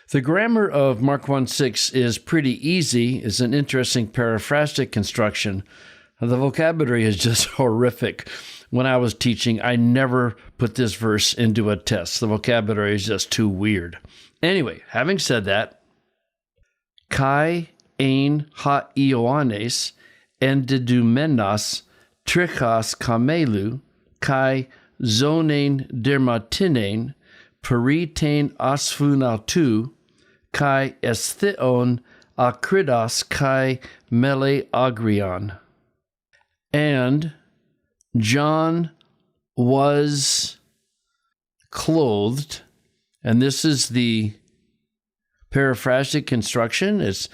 The grammar of Mark 1:6 is pretty easy. It's an interesting periphrastic construction. The vocabulary is just horrific. When I was teaching, I never put this verse into a test. The vocabulary is just too weird. Anyway, having said that, kai ein ha Ioannes endidumenos trichos kamelu kai zonen dermatinen peritain asphunautu kai estheon akridos kai mele agrion. And John was clothed, and this is the periphrastic construction. It's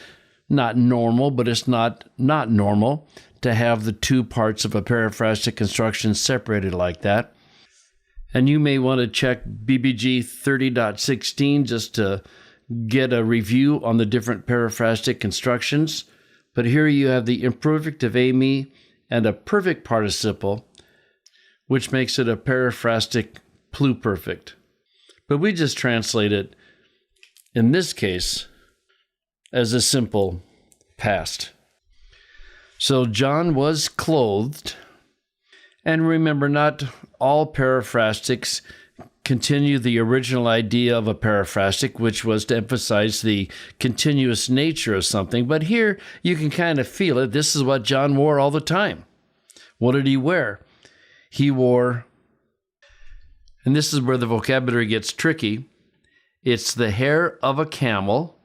not normal, but it's not normal to have the two parts of a periphrastic construction separated like that. And you may want to check BBG 30.16 just to get a review on the different periphrastic constructions. But here you have the imperfect of Amy and a perfect participle, which makes it a periphrastic pluperfect. But we just translate it, in this case, as a simple past. So John was clothed. And remember, not all periphrastics continue the original idea of a periphrastic, which was to emphasize the continuous nature of something. But here you can kind of feel it. This is what John wore all the time. What did he wear? He wore, and this is where the vocabulary gets tricky, it's the hair of a camel,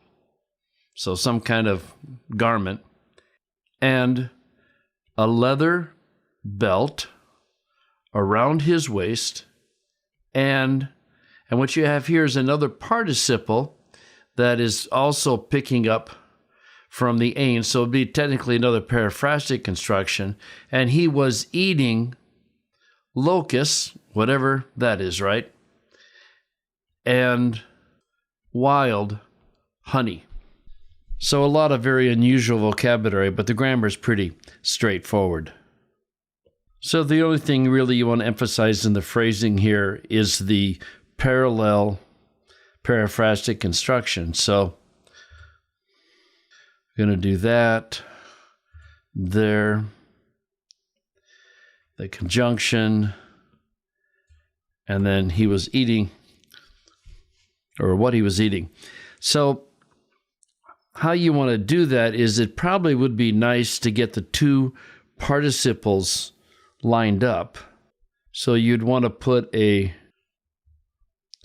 so some kind of garment, and a leather belt around his waist, and what you have here is another participle that is also picking up from the ain, so it would be technically another periphrastic construction, and he was eating locusts, whatever that is, right? And wild honey. So a lot of very unusual vocabulary, but the grammar is pretty straightforward. So the only thing really you want to emphasize in the phrasing here is the parallel periphrastic construction. So I'm going to do that there. The conjunction, and then he was eating, or what he was eating. So how you want to do that is it probably would be nice to get the two participles lined up. So you'd want to put a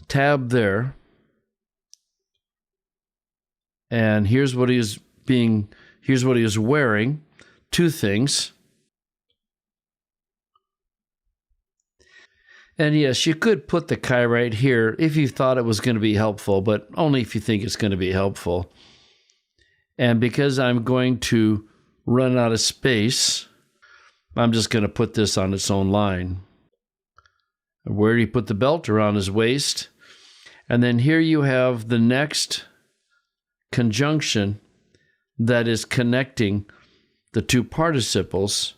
tab there, and here's what he was wearing. Two things. And yes, you could put the chi right here if you thought it was going to be helpful, but only if you think it's going to be helpful. And because I'm going to run out of space, I'm just going to put this on its own line. Where did he put the belt? Around his waist. And then here you have the next conjunction that is connecting the two participles.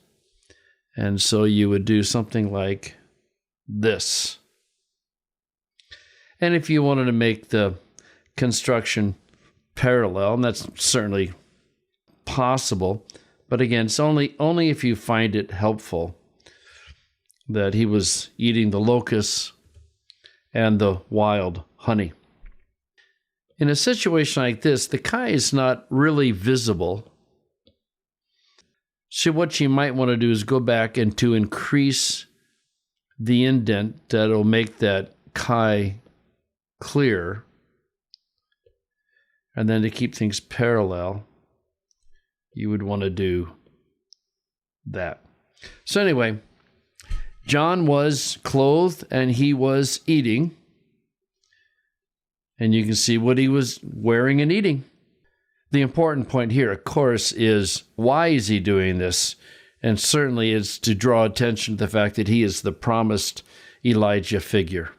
And so you would do something like this. And if you wanted to make the construction parallel, and that's certainly possible, but again, it's only if you find it helpful that he was eating the locusts and the wild honey. In a situation like this, the chi is not really visible. So what you might want to do is go back and to increase the indent that'll make that chi clear. And then to keep things parallel, you would want to do that. So anyway, John was clothed and he was eating. And you can see what he was wearing and eating. The important point here, of course, is why is he doing this? And certainly it's to draw attention to the fact that he is the promised Elijah figure.